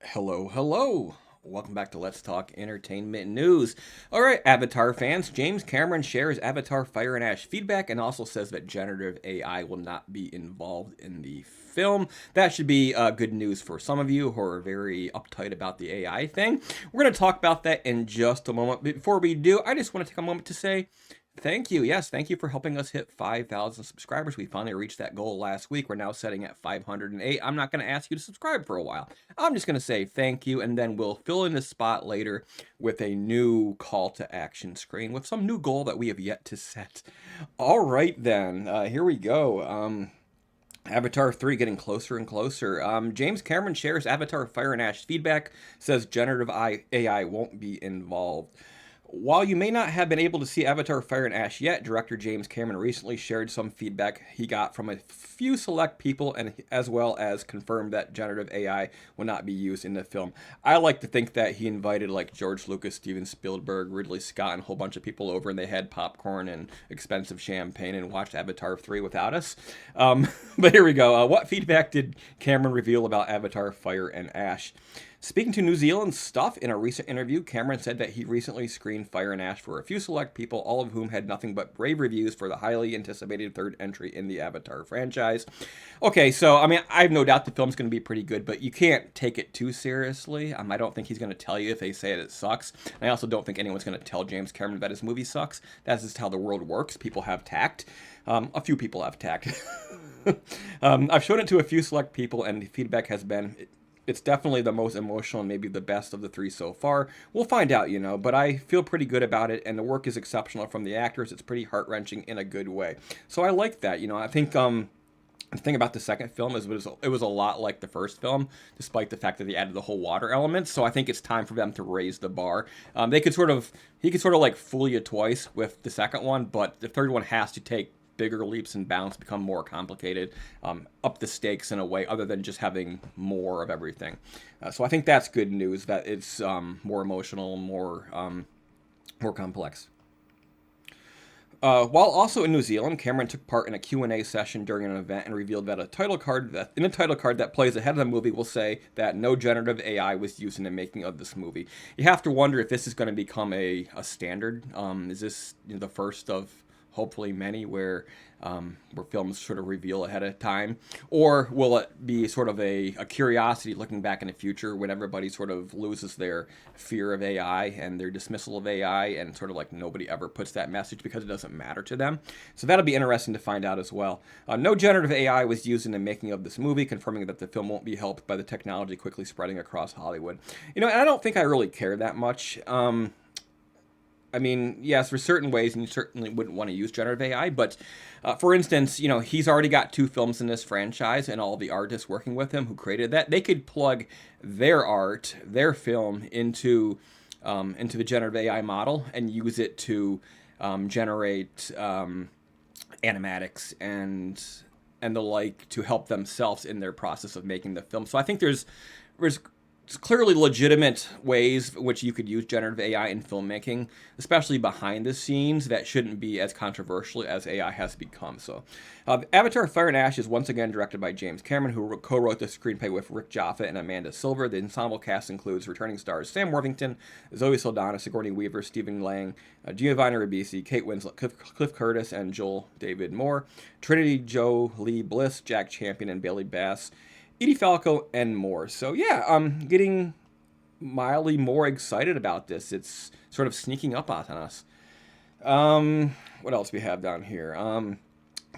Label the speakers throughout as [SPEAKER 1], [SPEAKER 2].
[SPEAKER 1] Hello, hello. Welcome back to Let's Talk Entertainment News. All right, Avatar fans, James Cameron shares Avatar Fire and Ash feedback and also says that generative AI will not be involved in the film. That should be good news for some of you who are very uptight about the AI thing. We're going to talk about that in just a moment. Before we do, I just want to take a moment to say thank you. Yes, thank you for helping us hit 5,000 subscribers. We finally reached that goal last week. We're now setting at 508. I'm not going to ask you to subscribe for a while. I'm just going to say thank you, and then we'll fill in the spot later with a new call to action screen with some new goal that we have yet to set. All right, then. Here we go. Avatar 3 getting closer and closer. James Cameron shares Avatar Fire and Ash feedback, says generative AI won't be involved. While you may not have been able to see Avatar Fire and Ash yet, director James Cameron recently shared some feedback he got from a few select people and as well as confirmed that generative AI will not be used in the film. I like to think that he invited like George Lucas, Steven Spielberg, Ridley Scott, and a whole bunch of people over and they had popcorn and expensive champagne and watched Avatar 3 without us. But here we go. What feedback did Cameron reveal about Avatar Fire and Ash? Speaking to New Zealand Stuff in a recent interview, Cameron said that he recently screened Fire and Ash for a few select people, all of whom had nothing but rave reviews for the highly anticipated third entry in the Avatar franchise. Okay, so, I mean, I have no doubt the film's going to be pretty good, but you can't take it too seriously. I don't think he's going to tell you if they say it sucks. And I also don't think anyone's going to tell James Cameron that his movie sucks. That's just how the world works. People have tact. A few people have tact. I've shown it to a few select people, and the feedback has been it's definitely the most emotional and maybe the best of the three so far. We'll find out, but I feel pretty good about it, and the work is exceptional from the actors. It's pretty heart-wrenching in a good way. So I like that. I think the thing about the second film is it was a lot like the first film, despite the fact that they added the whole water element. So I think it's time for them to raise the bar. He could sort of like fool you twice with the second one, but the third one has to take bigger leaps and bounds, become more complicated, up the stakes in a way other than just having more of everything. So I think that's good news that it's more emotional, more complex. While also in New Zealand, Cameron took part in a Q&A session during an event and revealed that a title card that plays ahead of the movie will say that no generative AI was used in the making of this movie. You have to wonder if this is going to become a standard. Is this the first of hopefully many where films sort of reveal ahead of time, or will it be sort of a curiosity looking back in the future when everybody sort of loses their fear of AI and their dismissal of AI and sort of like nobody ever puts that message because it doesn't matter to them. So that'll be interesting to find out as well. No generative AI was used in the making of this movie, confirming that the film won't be helped by the technology quickly spreading across Hollywood. And I don't think I really care that much. I mean, yes, there's certain ways, and you certainly wouldn't want to use generative AI. But for instance, he's already got 2 films in this franchise, and all the artists working with him who created that, they could plug their art, their film into the generative AI model and use it to generate animatics and the like to help themselves in their process of making the film. So I think there's clearly legitimate ways in which you could use generative AI in filmmaking, especially behind the scenes, that shouldn't be as controversial as AI has become. So, Avatar Fire and Ash is once again directed by James Cameron, who co-wrote the screenplay with Rick Jaffa and Amanda Silver. The ensemble cast includes returning stars Sam Worthington, Zoe Saldana, Sigourney Weaver, Stephen Lang, Giovanni Ribisi, Kate Winslet, Cliff Curtis, and Joel David Moore, Trinity Joe Lee Bliss, Jack Champion, and Bailey Bass, Edie Falco, and more. So yeah, I'm getting mildly more excited about this. It's sort of sneaking up on us. What else we have down here?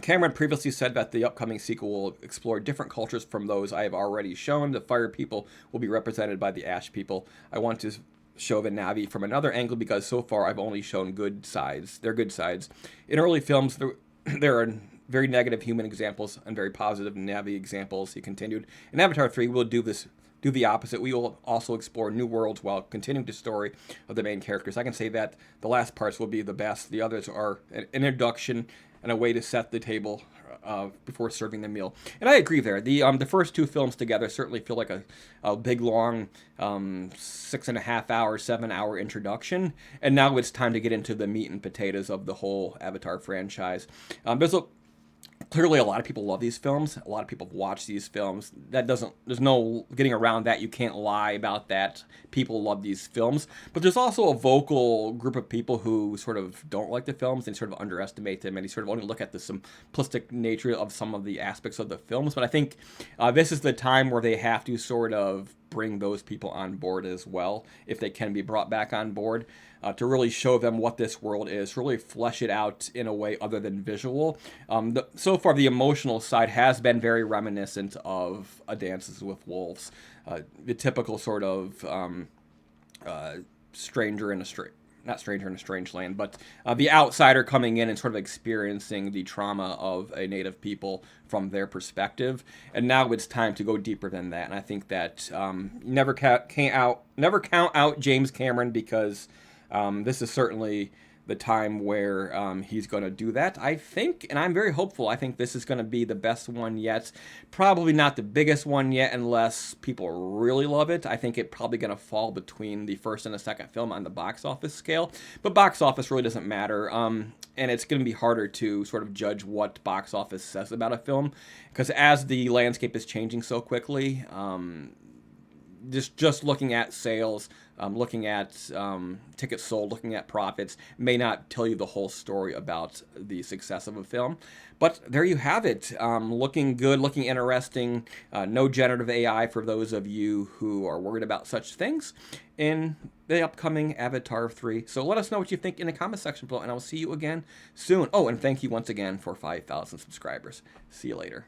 [SPEAKER 1] Cameron previously said that the upcoming sequel will explore different cultures from those I have already shown. The Fire people will be represented by the Ash people. I want to show the Na'vi from another angle because so far I've only shown good sides. Their good sides. In early films, there are very negative human examples and very positive Na'vi examples, he continued. In Avatar 3, we'll do the opposite. We will also explore new worlds while continuing the story of the main characters. I can say that the last parts will be the best. The others are an introduction and a way to set the table before serving the meal. And I agree there. The first 2 films together certainly feel like a big, long 6.5 hour, 7 hour introduction. And now it's time to get into the meat and potatoes of the whole Avatar franchise. There's a Clearly a lot of people love these films. A lot of people watch these films. That doesn't, there's no getting around that. You can't lie about that. People love these films. But there's also a vocal group of people who sort of don't like the films and sort of underestimate them, and they sort of only look at the simplistic nature of some of the aspects of the films. But I think this is the time where they have to sort of bring those people on board as well, if they can be brought back on board, to really show them what this world is, really flesh it out in a way other than visual. So far, the emotional side has been very reminiscent of A Dances with Wolves, the typical sort of stranger in a not stranger in a strange land, but the outsider coming in and sort of experiencing the trauma of a native people from their perspective. And now it's time to go deeper than that. And I think that never count out James Cameron, because this is certainly the time where he's going to do that, I think, and I'm very hopeful. I think this is going to be the best one yet. Probably not the biggest one yet, unless people really love it. I think it's probably going to fall between the first and the second film on the box office scale, but box office really doesn't matter. And it's going to be harder to sort of judge what box office says about a film, because as the landscape is changing so quickly, just looking at sales, looking at tickets sold, looking at profits may not tell you the whole story about the success of a film. But there you have it. Looking good, looking interesting. No generative AI for those of you who are worried about such things in the upcoming Avatar 3. So let us know what you think in the comment section below, and I will see you again soon. Oh, and thank you once again for 5,000 subscribers. See you later.